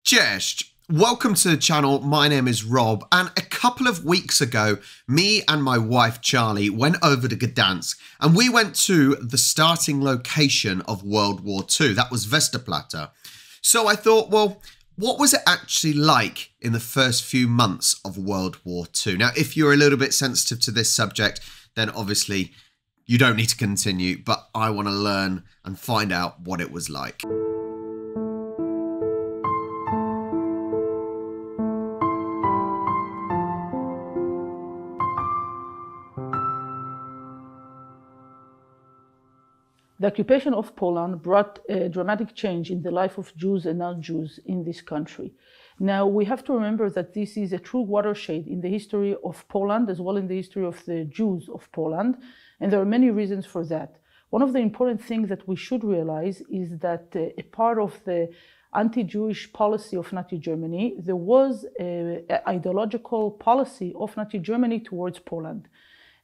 Cześć! Welcome to the channel. My name is Rob, and a couple of weeks ago, me and my wife Charlie went over to Gdansk, and we went to the starting location of World War II. That was Westerplatte. So I thought, well, what was it actually like in the first few months of World War II? Now, if you're a little bit sensitive to this subject, then obviously you don't need to continue, but I want to learn and find out what it was like. The occupation of Poland brought a dramatic change in the life of Jews and non-Jews in this country. Now, we have to remember that this is a true watershed in the history of Poland, as well in the history of the Jews of Poland, and there are many reasons for that. One of the important things that we should realize is that a part of the anti-Jewish policy of Nazi Germany, there was an ideological policy of Nazi Germany towards Poland.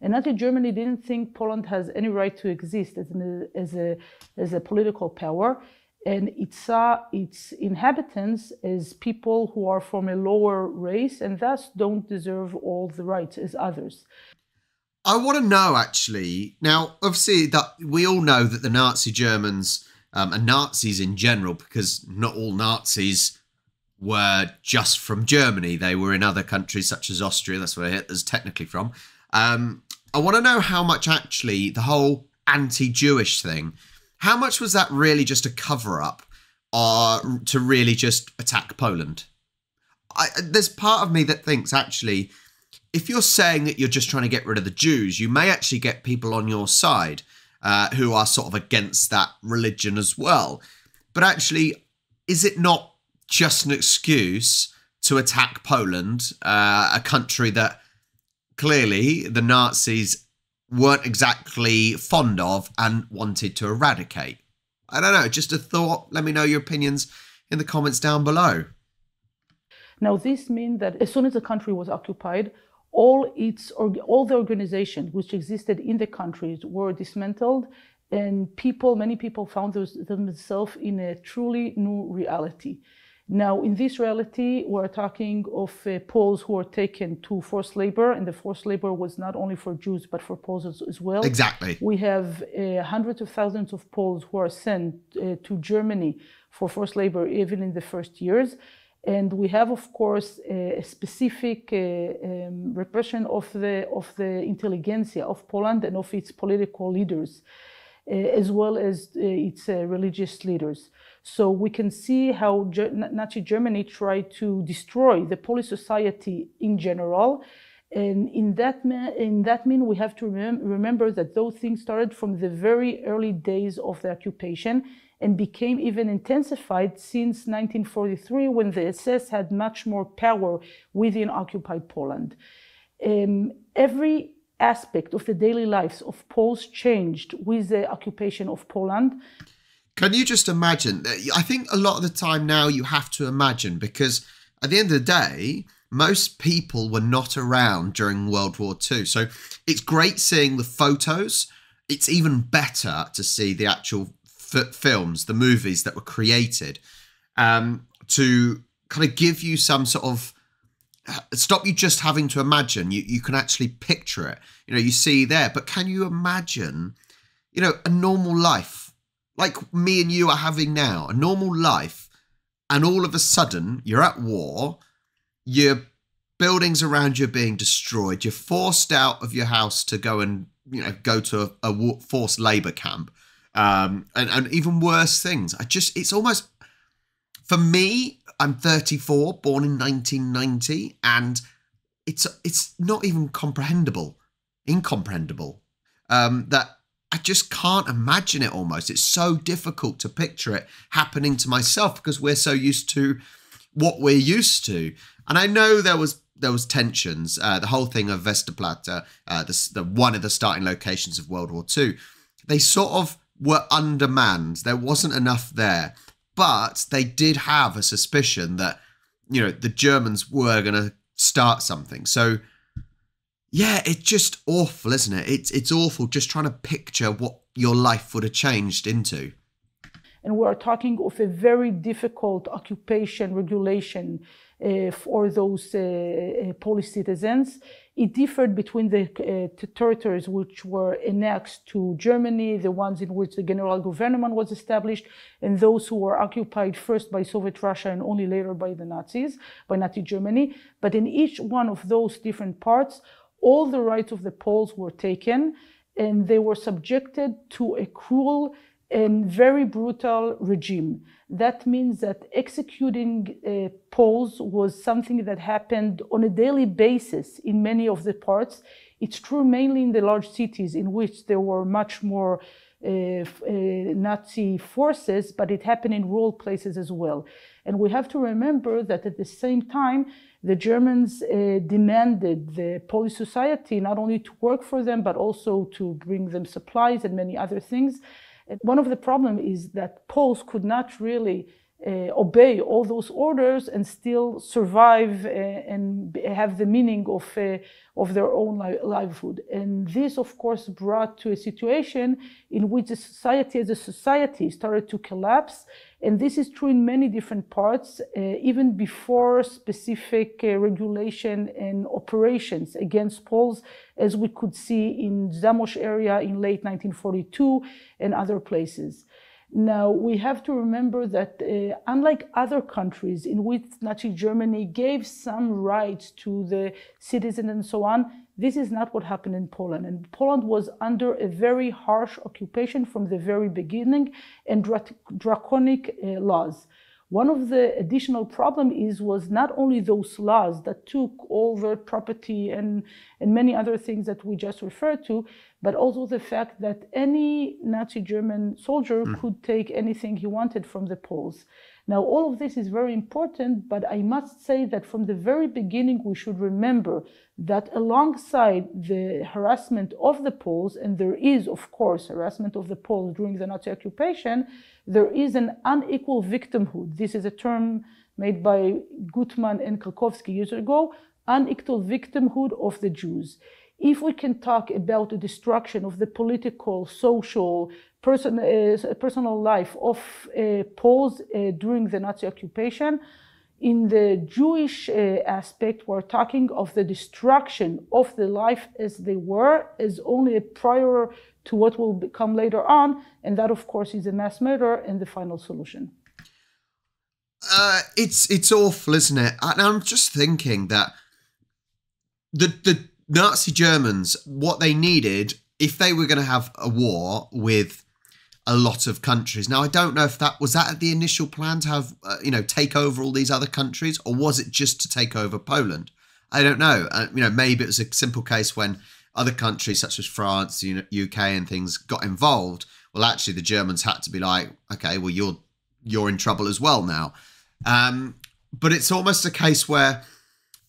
And Nazi Germany didn't think Poland has any right to exist as a political power, and it saw its inhabitants as people who are from a lower race and thus don't deserve all the rights as others. I want to know, actually, now, obviously, that we all know that the Nazi Germans and Nazis in general, because not all Nazis were just from Germany, they were in other countries such as Austria, that's where Hitler's technically from. I want to know how much actually the whole anti-Jewish thing, how much was that really just a cover-up or to really just attack Poland? There's part of me that thinks actually, if you're saying that you're just trying to get rid of the Jews, you may actually get people on your side who are sort of against that religion as well. But actually, is it not just an excuse to attack Poland, a country that clearly the Nazis weren't exactly fond of and wanted to eradicate? I don't know, just a thought. Let me know your opinions in the comments down below. Now, this means that as soon as the country was occupied, all the organizations which existed in the countries were dismantled, and many people found themselves in a truly new reality. Now, in this reality, we're talking of Poles who were taken to forced labor, and the forced labor was not only for Jews, but for Poles as well. Exactly. We have hundreds of thousands of Poles who are sent to Germany for forced labor, even in the first years. And we have, of course, a specific repression of the intelligentsia of Poland and of its political leaders, as well as its religious leaders. So we can see how Nazi Germany tried to destroy the Polish society in general. And in that mean, we have to remember that those things started from the very early days of the occupation and became even intensified since 1943, when the SS had much more power within occupied Poland. Every aspect of the daily lives of Poles changed with the occupation of Poland. Can you just imagine? I think a lot of the time now you have to imagine, because at the end of the day, most people were not around during World War II. So it's great seeing the photos. It's even better to see the actual films, the movies that were created to kind of give you some sort of, stop you just having to imagine. You can actually picture it. You know, you see there, but can you imagine, you know, a normal life? Like me and you are having now, a normal life, and all of a sudden you're at war, your buildings around you are being destroyed, you're forced out of your house to go and, you know, go to a forced labour camp, and even worse things. It's almost, for me, I'm 34, born in 1990, and it's not even incomprehensible, that I just can't imagine it almost. It's so difficult to picture it happening to myself because we're so used to what we're used to. And I know there was tensions. The whole thing of Westerplatte, one of the starting locations of World War II, they sort of were undermanned. There wasn't enough there. But they did have a suspicion that, you know, the Germans were going to start something. So yeah, it's just awful, isn't it? It's awful just trying to picture what your life would have changed into. And we are talking of a very difficult occupation regulation for those Polish citizens. It differed between the territories which were annexed to Germany, the ones in which the general government was established, and those who were occupied first by Soviet Russia and only later by the Nazis, by Nazi Germany. But in each one of those different parts, all the rights of the Poles were taken, and they were subjected to a cruel and very brutal regime. That means that executing Poles was something that happened on a daily basis in many of the parts. It's true mainly in the large cities in which there were much more Nazi forces, but it happened in rural places as well. And we have to remember that at the same time, the Germans demanded the Polish society not only to work for them, but also to bring them supplies and many other things. And one of the problems is that Poles could not really obey all those orders and still survive and have the meaning of their own livelihood. And this, of course, brought to a situation in which the society as a society started to collapse. And this is true in many different parts, even before specific regulation and operations against Poles, as we could see in Zamość area in late 1942 and other places. Now, we have to remember that unlike other countries in which Nazi Germany gave some rights to the citizens and so on, this is not what happened in Poland. And Poland was under a very harsh occupation from the very beginning and draconic laws. One of the additional problems was not only those laws that took all their property and many other things that we just referred to, but also the fact that any Nazi German soldier could take anything he wanted from the Poles. Now, all of this is very important, but I must say that from the very beginning, we should remember that alongside the harassment of the Poles, and there is, of course, harassment of the Poles during the Nazi occupation, there is an unequal victimhood. This is a term made by Gutmann and Kalkowski years ago, unequal victimhood of the Jews. If we can talk about the destruction of the political, social, personal life of Poles during the Nazi occupation, in the Jewish aspect, we're talking of the destruction of the life as they were, as only a prior to what will come later on, and that, of course, is a mass murder and the final solution. It's awful, isn't it? And I'm just thinking that the Nazi Germans, what they needed, if they were going to have a war with a lot of countries. Now, I don't know if that was at the initial plan to have, take over all these other countries, or was it just to take over Poland? I don't know. Maybe it was a simple case when other countries such as France, UK and things got involved. Well, actually, the Germans had to be like, okay, well, you're in trouble as well now. But it's almost a case where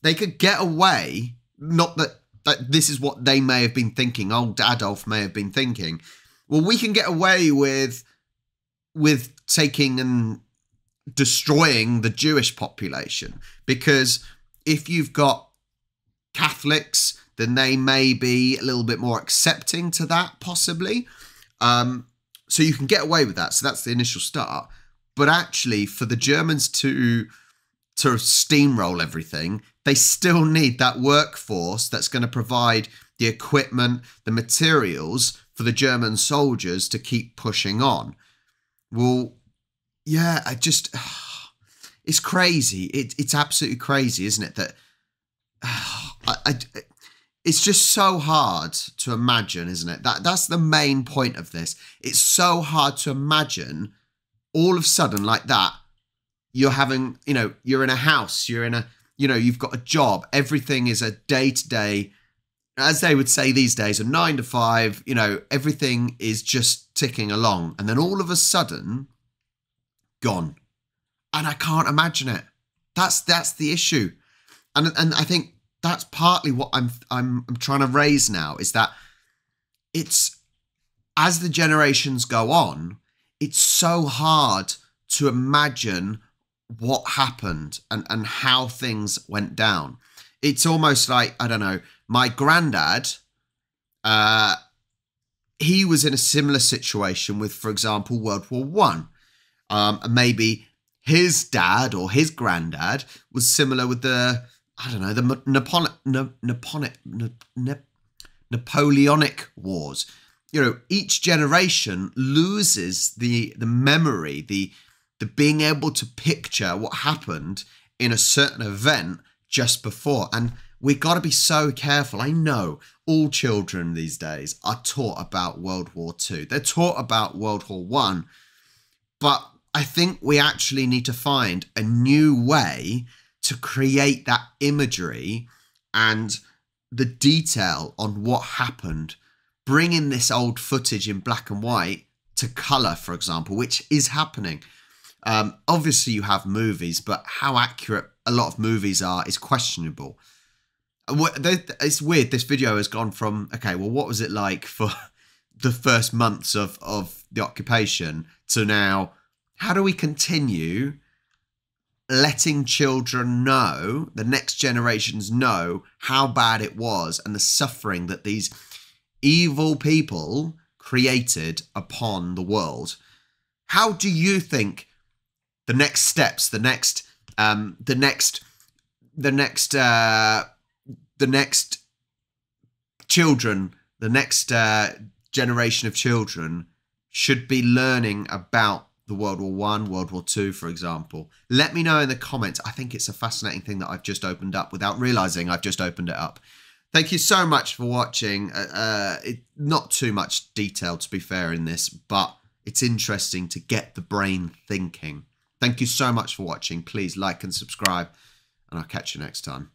they could get away, not that this is what they may have been thinking, old Adolf may have been thinking, well, we can get away with taking and destroying the Jewish population, because if you've got Catholics, then they may be a little bit more accepting to that, possibly. So you can get away with that. So that's the initial start. But actually, for the Germans to steamroll everything, they still need that workforce that's going to provide the equipment, the materials for the German soldiers to keep pushing on. Well, yeah, it's crazy. It's absolutely crazy, isn't it? That it's just so hard to imagine, isn't it? That's the main point of this. It's so hard to imagine all of a sudden like that. You're having, you're in a house, you've got a job. Everything is a day-to-day, as they would say these days, a 9 to 5, everything is just ticking along. And then all of a sudden, gone. And I can't imagine it. That's the issue. And I think that's partly what I'm trying to raise now, is that it's, as the generations go on, it's so hard to imagine what happened and how things went down. It's almost like, I don't know, my granddad, he was in a similar situation with, for example, World War I. And maybe his dad or his granddad was similar with the, I don't know, the Napoleonic Wars. You know, each generation loses the memory, the being able to picture what happened in a certain event just before. And we got to be so careful. I know all children these days are taught about World War II. They're taught about World War I. But I think we actually need to find a new way to create that imagery and the detail on what happened. Bringing this old footage in black and white to colour, for example, which is happening. Obviously, you have movies, but how accurate a lot of movies are is questionable. It's weird. This video has gone from, okay, well, what was it like for the first months of the occupation to now, how do we continue letting children know, the next generations know how bad it was and the suffering that these evil people created upon the world? How do you think the next steps, the next children, the next generation of children should be learning about the World War I, World War II, for example? Let me know in the comments. I think it's a fascinating thing that I've just opened up without realizing I've just opened it up. Thank you so much for watching. Not too much detail, to be fair, in this, but it's interesting to get the brain thinking. Thank you so much for watching. Please like and subscribe, and I'll catch you next time.